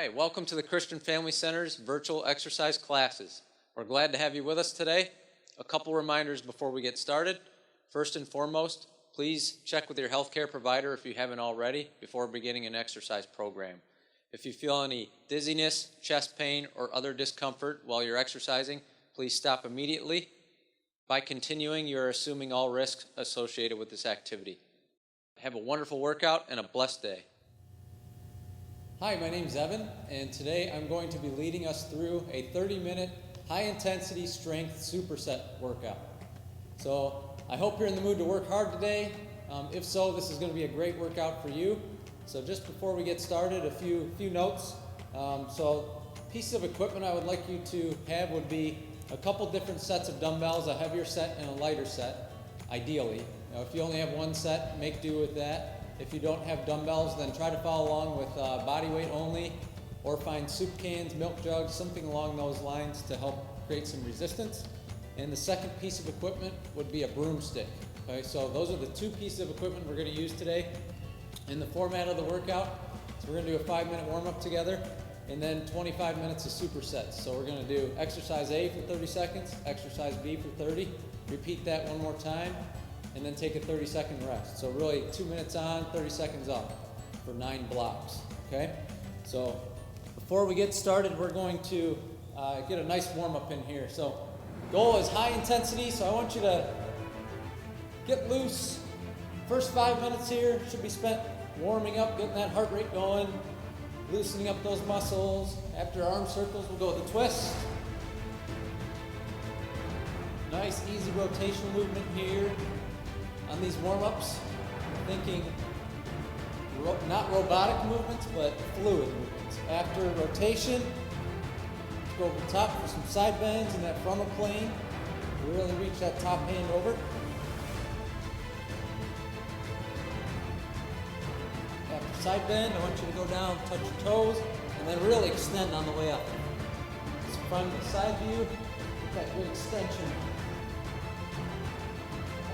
Hi, welcome to the Christian Family Center's virtual exercise classes. We're glad to have you with us today. A couple reminders before we get started. First and foremost, please check with your healthcare provider if you haven't already before beginning an exercise program. If you feel any dizziness, chest pain, or other discomfort while you're exercising, please stop immediately. By continuing, you're assuming all risks associated with this activity. Have a wonderful workout and a blessed day. Hi, my name's Evan, and today I'm going to be leading us through a 30-minute high-intensity strength superset workout. So I hope you're in the mood to work hard today. If so, this is going to be a great workout for you. So just before we get started, a few notes. So pieces of equipment I would like you to have would be a couple different sets of dumbbells, a heavier set and a lighter set, ideally. Now, if you only have one set, make do with that. If you don't have dumbbells, then try to follow along with body weight only, or find soup cans, milk jugs, something along those lines to help create some resistance. And the second piece of equipment would be a broomstick. Okay, so those are the two pieces of equipment we're going to use today. In the format of the workout, so we're going to do a 5-minute warm-up together, and then 25 minutes of supersets. So we're going to do exercise A for 30 seconds, exercise B for 30, repeat that one more time, and then take a 30-second rest. So really 2 minutes on, 30 seconds off for 9 blocks, okay? So before we get started, we're going to get a nice warm-up in here. So goal is high intensity, so I want you to get loose. First 5 minutes here should be spent warming up, getting that heart rate going, loosening up those muscles. After arm circles, we'll go with the twist. Nice, easy rotational movement here. On these warm-ups, thinking not robotic movements, but fluid movements. After rotation, let's go over the top for some side bends in that frontal plane. Really reach that top hand over. After side bend, I want you to go down, touch your toes, and then really extend on the way up. So from the side view, get that good extension.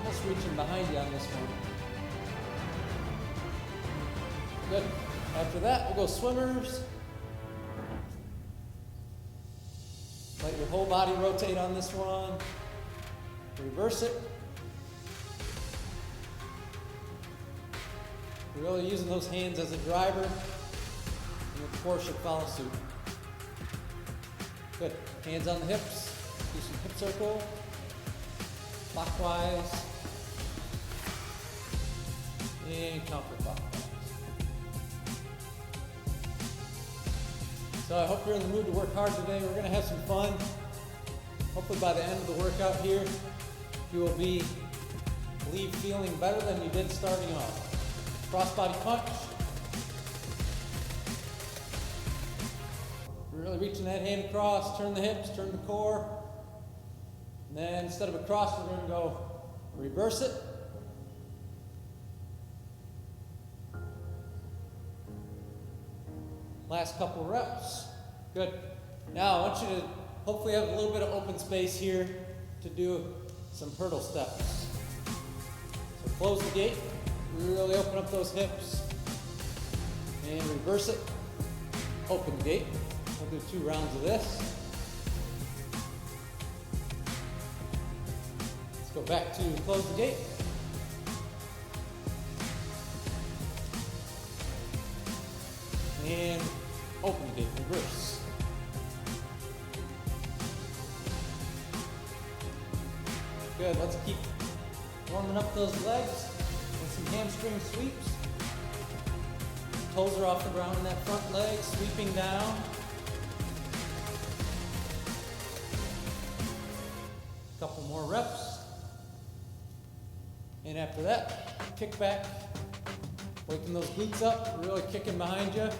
Almost reaching behind you on this one. Good. After that, we'll go swimmers. Let your whole body rotate on this one. Reverse it. You're really using those hands as a driver, and the core should follow suit. Good. Hands on the hips. Do some hip circle. Clockwise. And counterclockwise. So I hope you're in the mood to work hard today. We're going to have some fun. Hopefully by the end of the workout here, you will leave feeling better than you did starting off. Crossbody punch. Really reaching that hand across, turn the hips, turn the core. And then instead of across, we're going to go reverse it. Last couple reps. Good. Now I want you to hopefully have a little bit of open space here to do some hurdle steps. So close the gate. Really open up those hips. And reverse it. Open the gate. We'll do 2 rounds of this. Let's go back to close the gate. And open the gate, reverse. Good, let's keep warming up those legs with some hamstring sweeps. Toes are off the ground in that front leg, sweeping down. Couple more reps. And after that, kick back, waking those glutes up, really kicking behind you.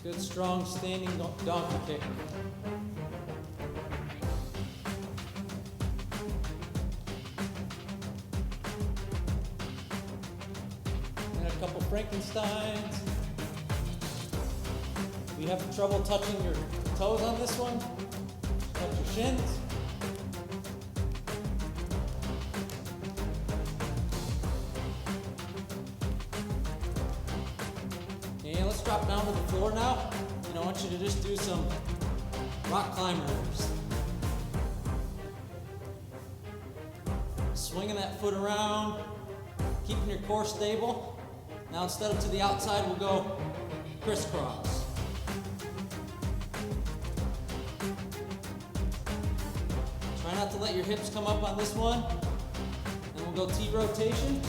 Good, strong, standing donkey kick. And a couple Frankensteins. If you have trouble touching your toes on this one, touch your shins. And let's drop down to the floor now. and I want you to just do some rock climbers. Swinging that foot around, keeping your core stable. Now instead of to the outside, we'll go crisscross. Try not to let your hips come up on this one. Then we'll go T-rotation.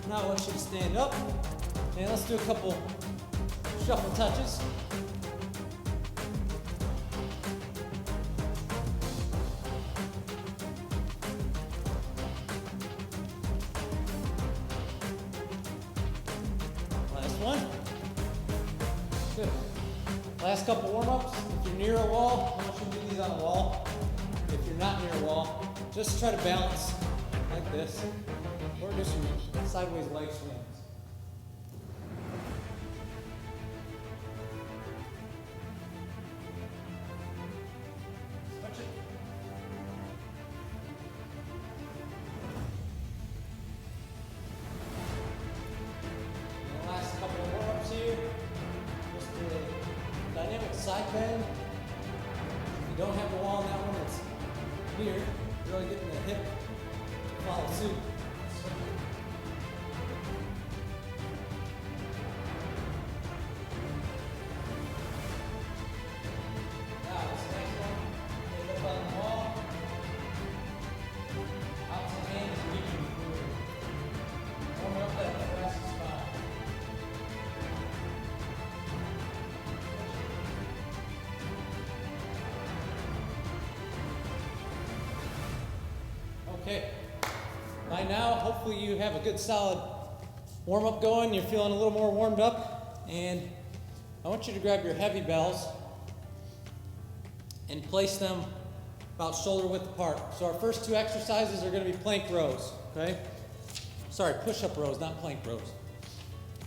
Now I want you to stand up. And let's do a couple shuffle touches. Last one. Good. Last couple warm-ups. If you're near a wall, I want you to do these on a wall. If you're not near a wall, just try to balance like this. Or just your sideways leg swings. Side bend. If you don't have the wall on that one, it's here. Really getting the hip to follow suit. Now this next one, get up on the wall. Opposite hand is reaching forward. Warm up that thoracic spine. Okay, by now, hopefully you have a good solid warm-up going. You're feeling a little more warmed up. And I want you to grab your heavy bells and place them about shoulder width apart. So our first two exercises are going to be plank rows, okay? Sorry, push-up rows, not plank rows.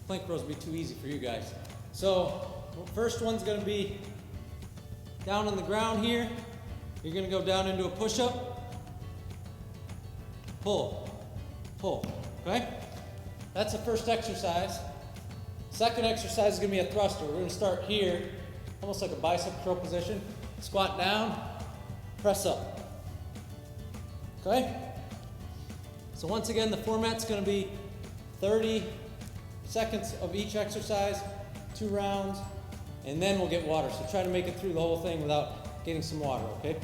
Plank rows would be too easy for you guys. So first one's going to be down on the ground here. You're going to go down into a push-up. Pull, pull, okay? That's the first exercise. Second exercise is gonna be a thruster. We're gonna start here, almost like a bicep curl position. Squat down, press up, okay? So once again, the format's gonna be 30 seconds of each exercise, 2 rounds, and then we'll get water. So try to make it through the whole thing without getting some water, okay?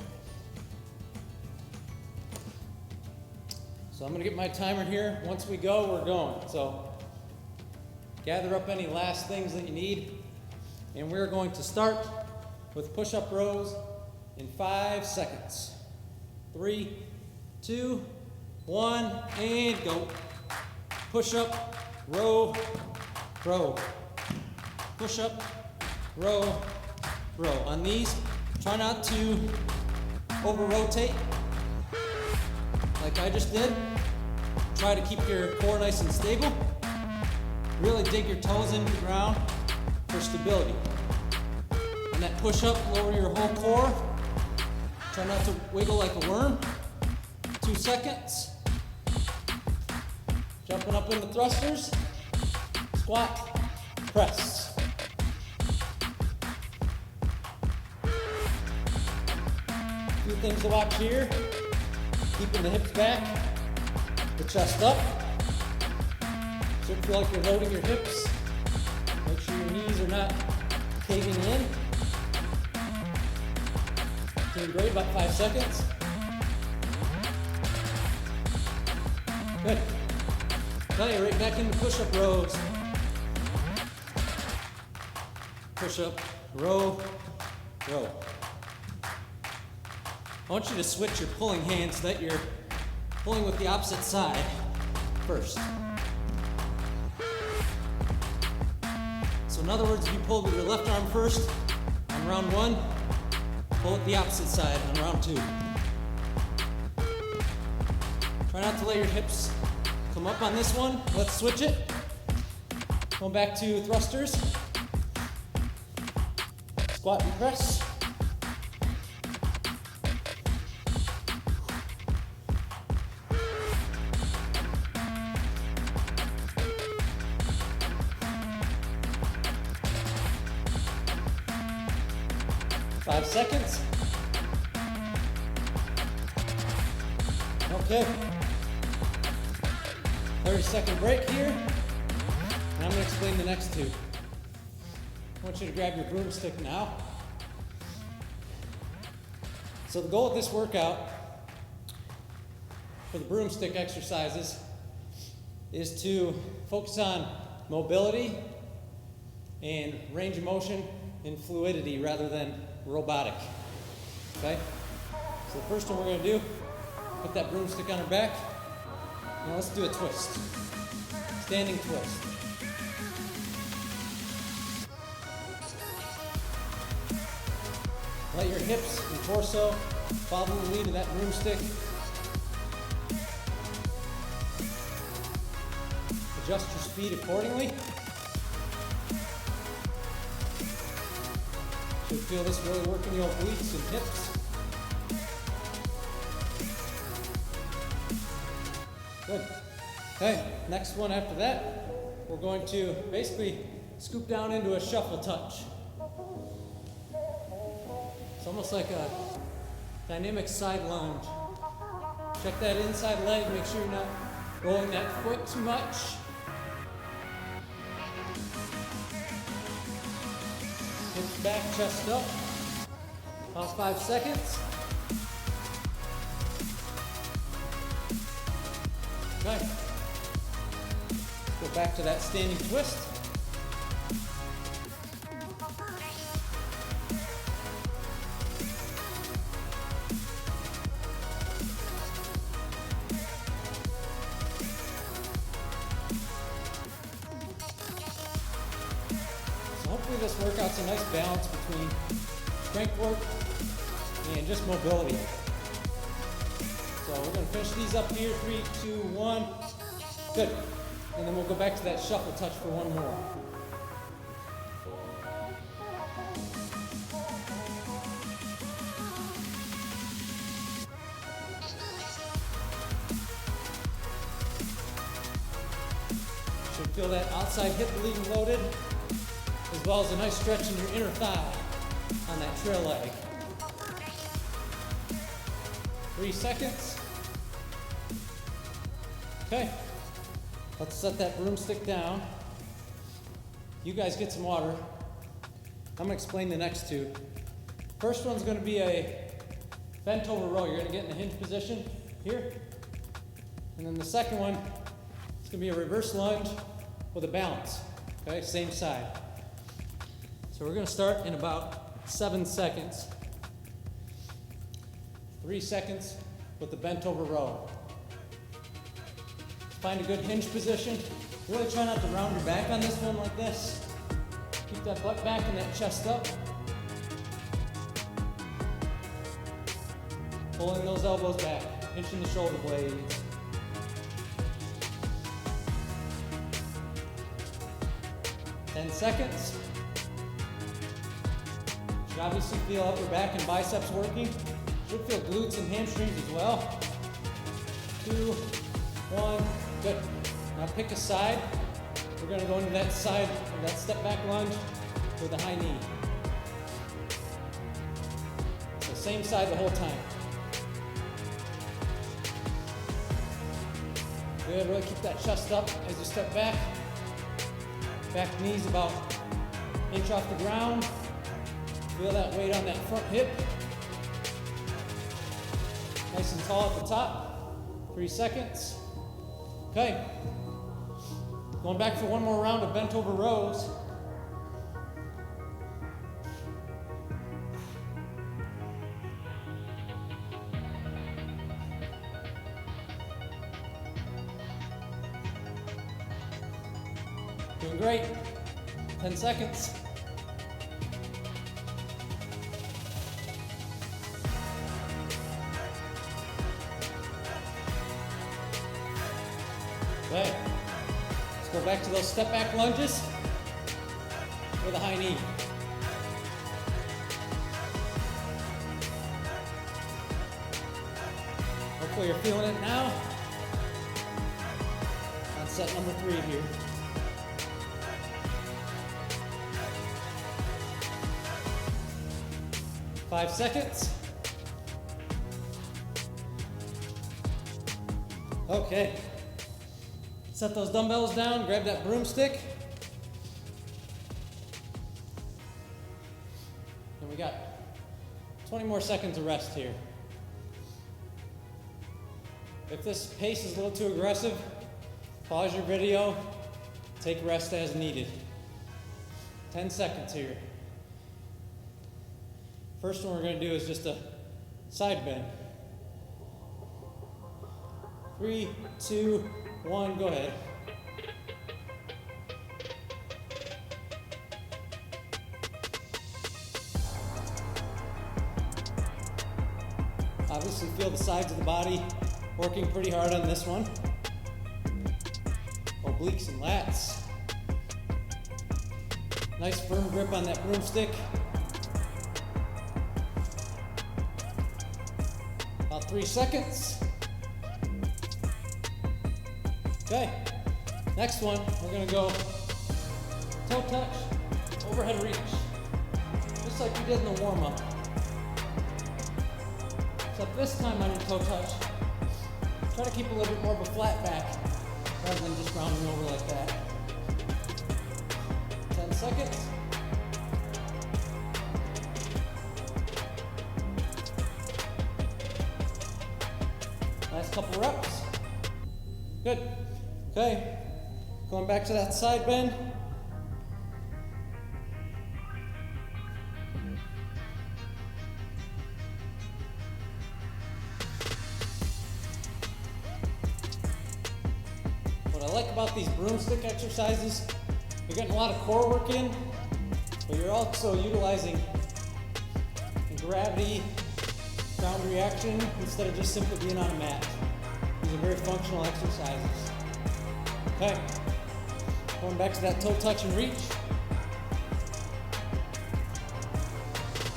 So I'm gonna get my timer here. Once we go, we're going. So gather up any last things that you need. And we're going to start with push-up rows in 5 seconds. 3, 2, 1, and go. Push-up, row, row. Push-up, row, row. On these, try not to over-rotate like I just did. Try to keep your core nice and stable. Really dig your toes into the ground for stability. And that push-up, lower your whole core. Try not to wiggle like a worm. 2 seconds. Jumping up into thrusters. Squat, press. A few things to watch here. Keeping the hips back, the chest up. Should feel like you're loading your hips. Make sure your knees are not caving in. Doing great, about 5 seconds. Good. Now you're right back into push-up rows. Push-up, row, row. I want you to switch your pulling hands so that you're pulling with the opposite side first. So in other words, if you pull with your left arm first on round 1, pull with the opposite side on round 2. Try not to let your hips come up on this one. Let's switch it. Going back to thrusters. Squat and press. 5 seconds. Okay. 30-second break here. And I'm going to explain the next two. I want you to grab your broomstick now. So the goal of this workout for the broomstick exercises is to focus on mobility and range of motion and fluidity rather than robotic. Okay? So the first one we're going to do, put that broomstick on our back. Now let's do a twist. Standing twist. Let your hips and torso follow the lead of that broomstick. Adjust your speed accordingly. Should feel this really working your obliques and hips. Good. Okay, next one after that, we're going to basically scoop down into a shuffle touch. It's almost like a dynamic side lunge. Check that inside leg, make sure you're not rolling that foot too much. Hips back, chest up. About 5 seconds. Okay. Go back to that standing twist. So hopefully this workout's a nice balance between strength work and just mobility. So we're going to finish these up here. 3, 2, 1. Good. And then we'll go back to that shuffle touch for one more. Should feel that outside hip lead and loaded, as well as a nice stretch in your inner thigh on that trail leg. 3 seconds. Okay, let's set that broomstick down. You guys get some water. I'm gonna explain the next two. First one's gonna be a bent over row. You're gonna get in a hinge position here. And then the second one, it's gonna be a reverse lunge with a balance. Okay, same side. So we're gonna start in about 7 seconds. 3 seconds with the bent over row. Find a good hinge position. Really try not to round your back on this one like this. Keep that butt back and that chest up. Pulling those elbows back, pinching the shoulder blades. Ten seconds. Should obviously feel upper back and biceps working. Should feel glutes and hamstrings as well. 2, 1, good. Now pick a side. We're gonna go into that side, or that step back lunge with a high knee. So same side the whole time. Good, really keep that chest up as you step back. Back knees about inch off the ground. Feel that weight on that front hip. Nice and tall at the top. 3 seconds. Okay. Going back for one more round of bent over rows. Doing great. 10 seconds. Okay. Let's go back to those step back lunges with a high knee. Hopefully you're feeling it now. On set number 3 here. 5 seconds. Okay. Set those dumbbells down, grab that broomstick. And we got 20 more seconds of rest here. If this pace is a little too aggressive, pause your video, take rest as needed. 10 seconds here. First one we're going to do is just a side bend. 3, 2, 1, go ahead. Obviously feel the sides of the body working pretty hard on this one. Obliques and lats. Nice firm grip on that broomstick. About 3 seconds. Okay, next one, we're gonna go toe touch, overhead reach. Just like we did in the warm up. Except this time on your toe touch, try to keep a little bit more of a flat back rather than just rounding over like that. 10 seconds. Last couple reps. Good. Okay. Going back to that side bend. What I like about these broomstick exercises, you're getting a lot of core work in, but you're also utilizing the gravity, ground reaction, instead of just simply being on a mat. These are very functional exercises. Okay, going back to that toe touch and reach.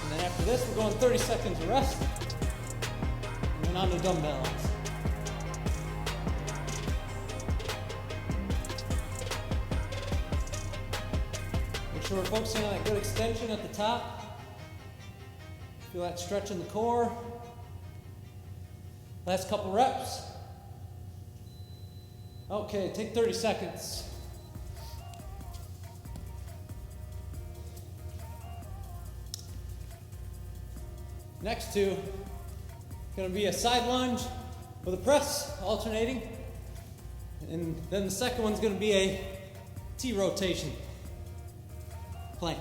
And then after this, we're going 30 seconds of rest. And then on to dumbbells. Make sure we're focusing on that good extension at the top. Feel that stretch in the core. Last couple reps. Okay, take 30 seconds. Next two, gonna be a side lunge with a press, alternating. And then the second one's gonna be a T rotation plank.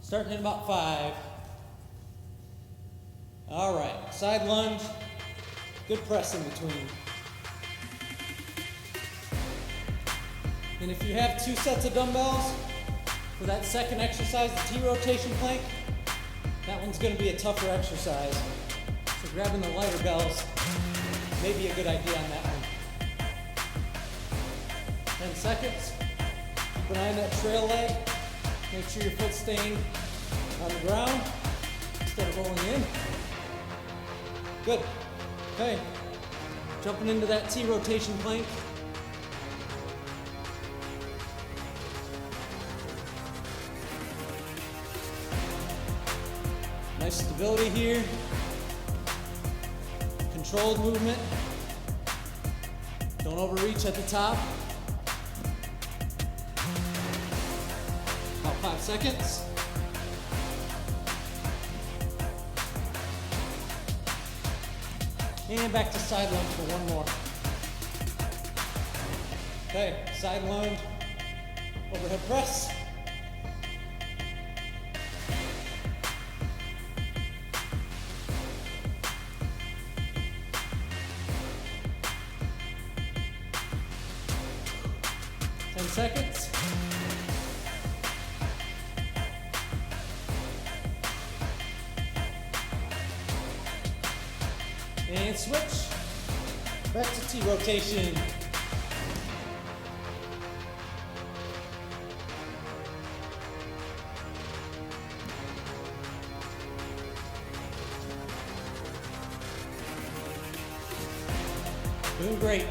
Starting in about 5. All right, side lunge, good press in between. And if you have 2 sets of dumbbells, for that second exercise, the T rotation plank, that one's gonna be a tougher exercise. So grabbing the lighter bells may be a good idea on that one. 10 seconds, keep an eye on that trail leg. Make sure your foot's staying on the ground instead of rolling in. Good. Okay. Jumping into that T rotation plank. Nice stability here. Controlled movement. Don't overreach at the top. About 5 seconds. And back to side lunge for one more. Okay, side lunge, overhead press. Seconds. And switch. Back to T rotation. Doing great.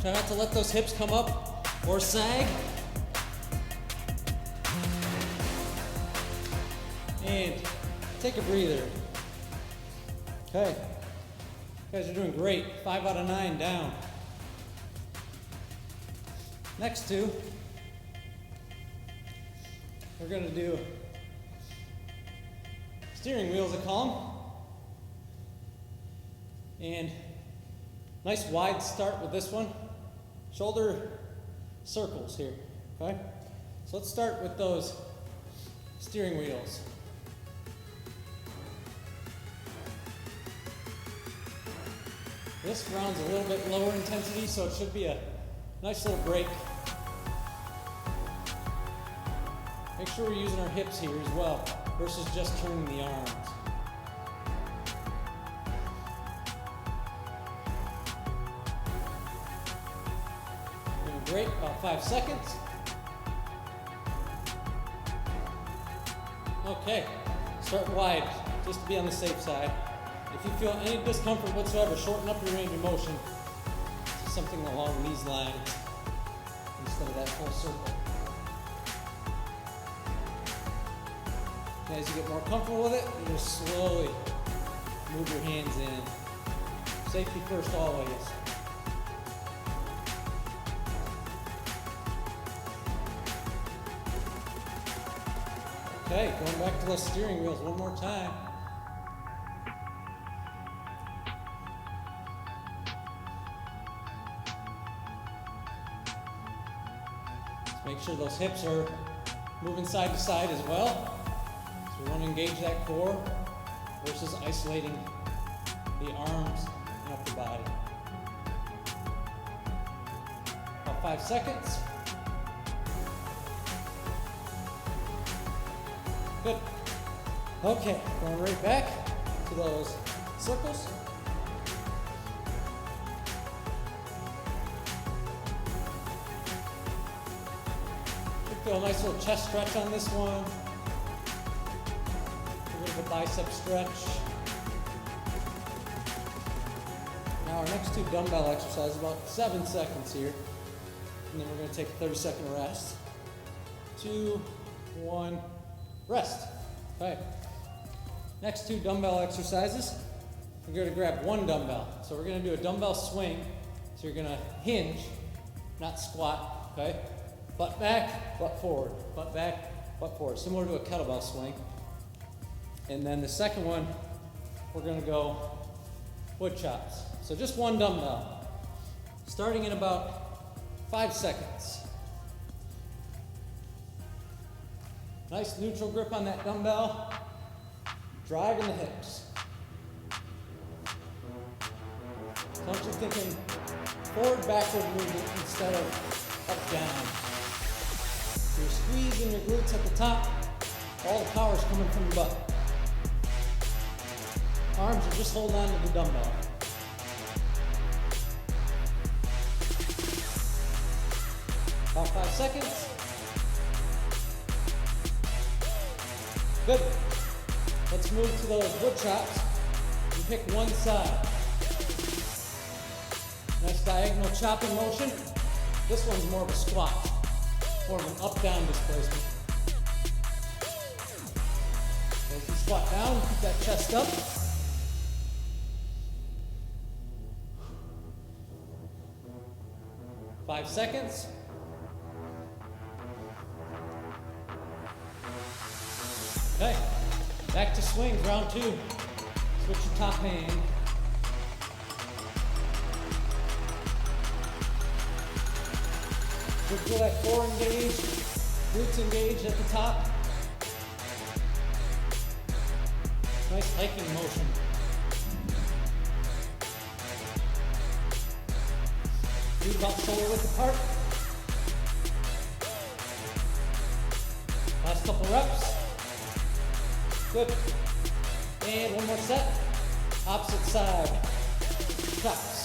Try not to let those hips come up or sag. And take a breather. Okay. You guys are doing great. 5 out of 9 down. Next two, we're going to do steering wheels, I call them. And nice wide start with this one. Shoulder circles here, okay? So let's start with those steering wheels. This round's a little bit lower intensity, so it should be a nice little break. Make sure we're using our hips here as well, versus just turning the arms. Doing great, about 5 seconds. Okay, start wide, just to be on the safe side. If you feel any discomfort whatsoever, shorten up your range of motion to something along these lines instead of that full circle. As you get more comfortable with it, you just slowly move your hands in. Safety first always. Okay, going back to those steering wheels one more time. Make sure those hips are moving side to side as well. So we want to engage that core versus isolating the arms and upper body. About 5 seconds. Good. Okay, going right back to those circles. Feel a nice little chest stretch on this one. A little bit of bicep stretch. Now our next two dumbbell exercises, about 7 seconds here. And then we're going to take a 30-second rest. 2, 1, rest. Okay. Next two dumbbell exercises, we're going to grab one dumbbell. So we're going to do a dumbbell swing. So you're going to hinge, not squat, okay? Butt back, butt forward, butt back, butt forward, similar to a kettlebell swing. And then the second one, we're going to go wood chops. So just one dumbbell, starting in about 5 seconds. Nice neutral grip on that dumbbell, driving the hips. Don't you thinking forward, backward movement instead of up, down. You're squeezing your glutes at the top, all the power's coming from the butt. Arms are just holding on to the dumbbell. About 5 seconds. Good. Let's move to those wood chops and pick one side. Nice diagonal chopping motion. This one's more of a squat. More of an up-down displacement. As you squat down, keep that chest up. Five seconds. Okay, back to swings, round 2. Switch your top hand. Feel that core engaged, glutes engaged at the top. Nice hiking motion. Feet about shoulder width apart. Last couple reps. Good. And one more set. Opposite side. Chops.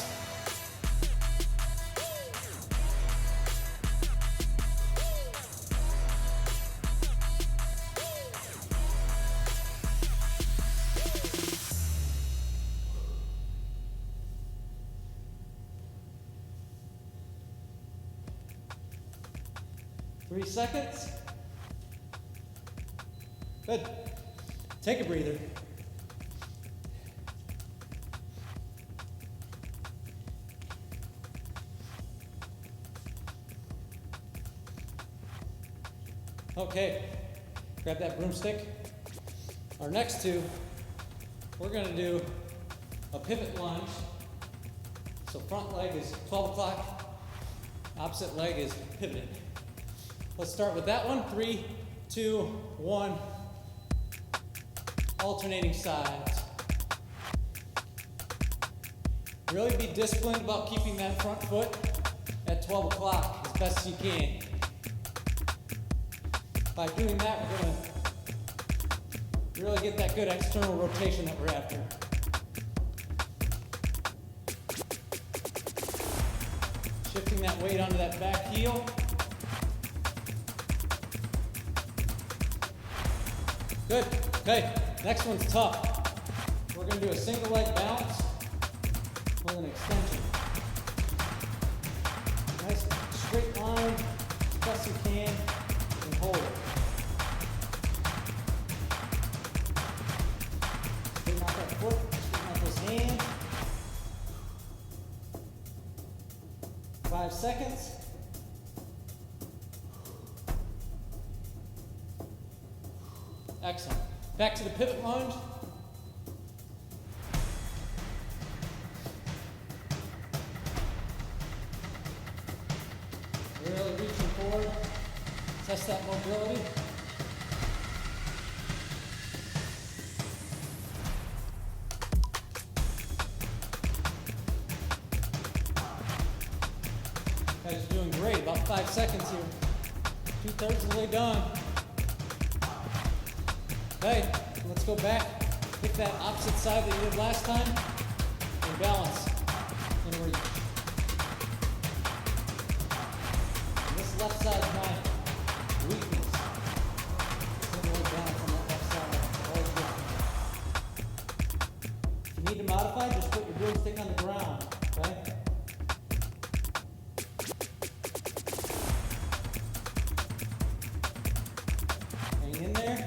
3 seconds. Good. Take a breather. Okay, grab that broomstick. Our next two, we're gonna do a pivot lunge. So front leg is 12 o'clock, opposite leg is pivoting. Let's start with that one. 3, 2, 1. Alternating sides. Really be disciplined about keeping that front foot at 12 o'clock as best as you can. By doing that, we're going to really get that good external rotation that we're after. Shifting that weight onto that back heel. Good. Okay, next one's tough. We're going to do a single leg balance with an extension. Nice straight line, as best you can, and hold it. Straighten out that foot, straighten out those hands. 5 seconds. Excellent. Back to the pivot lunge. Really reaching forward. Test that mobility. Guys are doing great. About 5 seconds here. 2/3 of the way done. Okay, let's go back. Hit that opposite side that you did last time. And balance. And reach. And this left side is my weakness. Single leg balance on that left side. Always good. If you need to modify, just put your broomstick on the ground. Okay? Hang in there.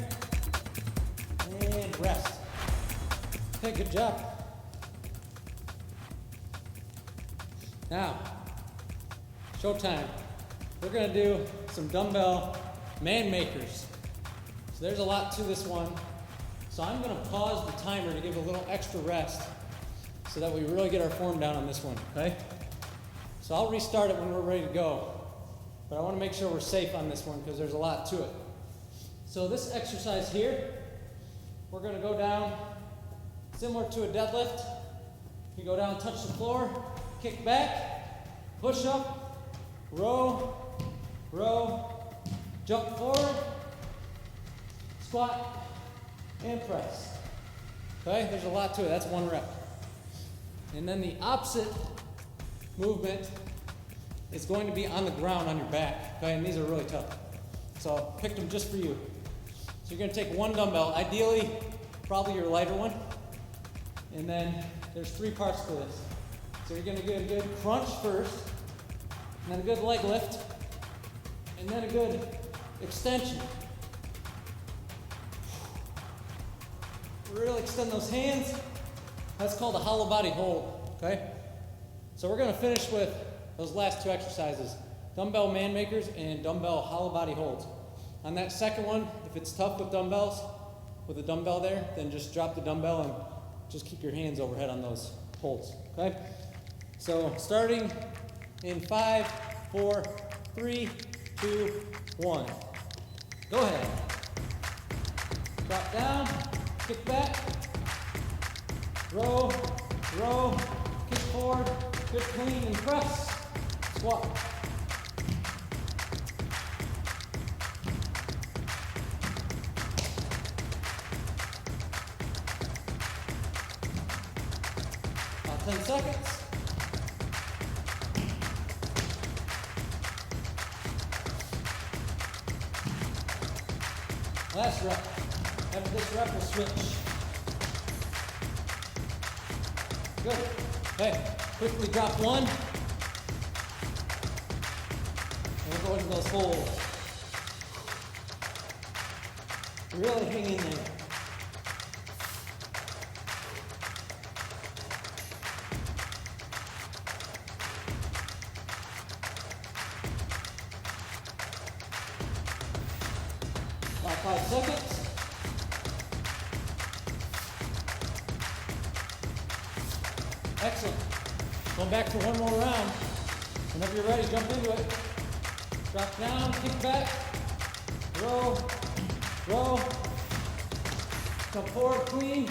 And rest. Okay, good job. Now, showtime. We're gonna do some dumbbell man makers. So there's a lot to this one. So I'm gonna pause the timer to give a little extra rest so that we really get our form down on this one, okay? So I'll restart it when we're ready to go. But I wanna make sure we're safe on this one because there's a lot to it. So this exercise here, we're going to go down similar to a deadlift. You go down, touch the floor, kick back, push up, row, row, jump forward, squat, and press. Okay, there's a lot to it. That's 1 rep. And then the opposite movement is going to be on the ground on your back. Okay, and these are really tough. So picked them just for you. So you're going to take 1 dumbbell, ideally probably your lighter one, and then there's 3 parts to this. So you're going to get a good crunch first, and then a good leg lift, and then a good extension. Really extend those hands. That's called a hollow body hold, okay? So we're going to finish with those last 2 exercises, dumbbell man makers and dumbbell hollow body holds. On that second one, if it's tough with dumbbells, with a dumbbell there, then just drop the dumbbell and just keep your hands overhead on those holds, okay? So starting in 5, 4, 3, 2, 1. Go ahead. Drop down, kick back, row, row, kick forward, good clean and press, squat. About 10 seconds. Last rep. After this rep, we'll switch. Good. Okay, quickly drop 1. And we'll go into those holds. Really hang in there. About 5 seconds. Excellent. Going back for one more round. Whenever you're ready, jump into it. Drop down, kick back, row, row, come forward, clean,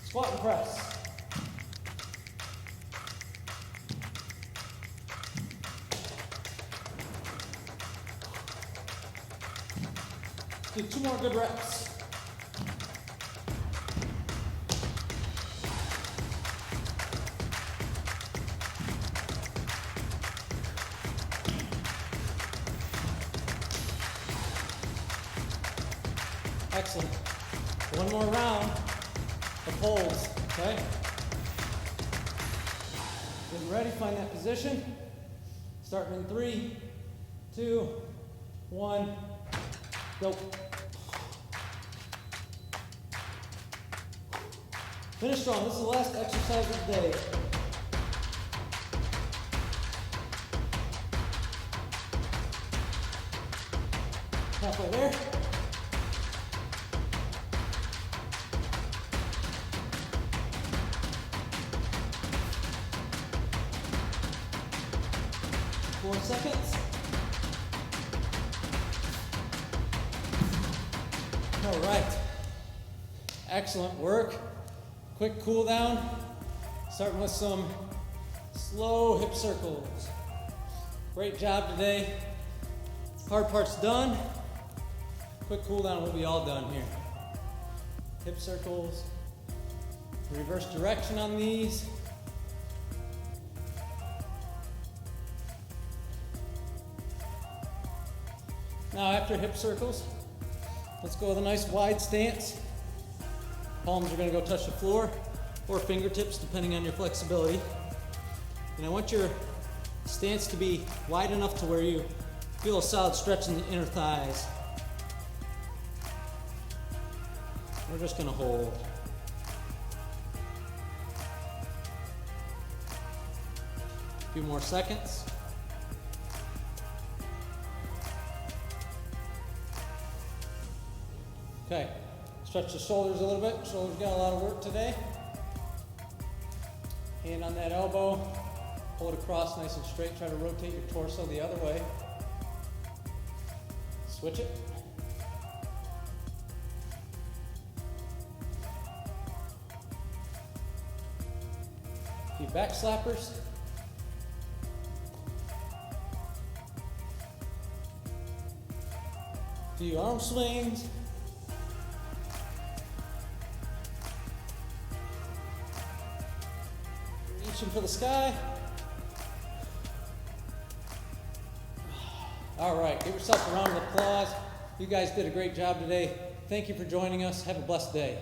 squat and press. Do 2 more good reps. Excellent. One more round of holds, okay? Getting ready, find that position. Starting in 3, 2, 1, go. Finish strong. This is the last exercise of the day. Halfway there. Four seconds. All right. Excellent work. Quick cool down. Starting with some slow hip circles. Great job today. Hard part's done. Quick cool down, we'll be all done here. Hip circles. Reverse direction on these. Now after hip circles, let's go with a nice wide stance. Palms are going to go touch the floor or fingertips depending on your flexibility. And I want your stance to be wide enough to where you feel a solid stretch in the inner thighs. We're just going to hold. A few more seconds. Okay, stretch the shoulders a little bit. Shoulders got a lot of work today. Hand on that elbow. Hold it across nice and straight. Try to rotate your torso the other way. Switch it. A few back slappers. A few arm swings. Reaching for the sky. All right, give yourself a round of applause. You guys did a great job today. Thank you for joining us. Have a blessed day.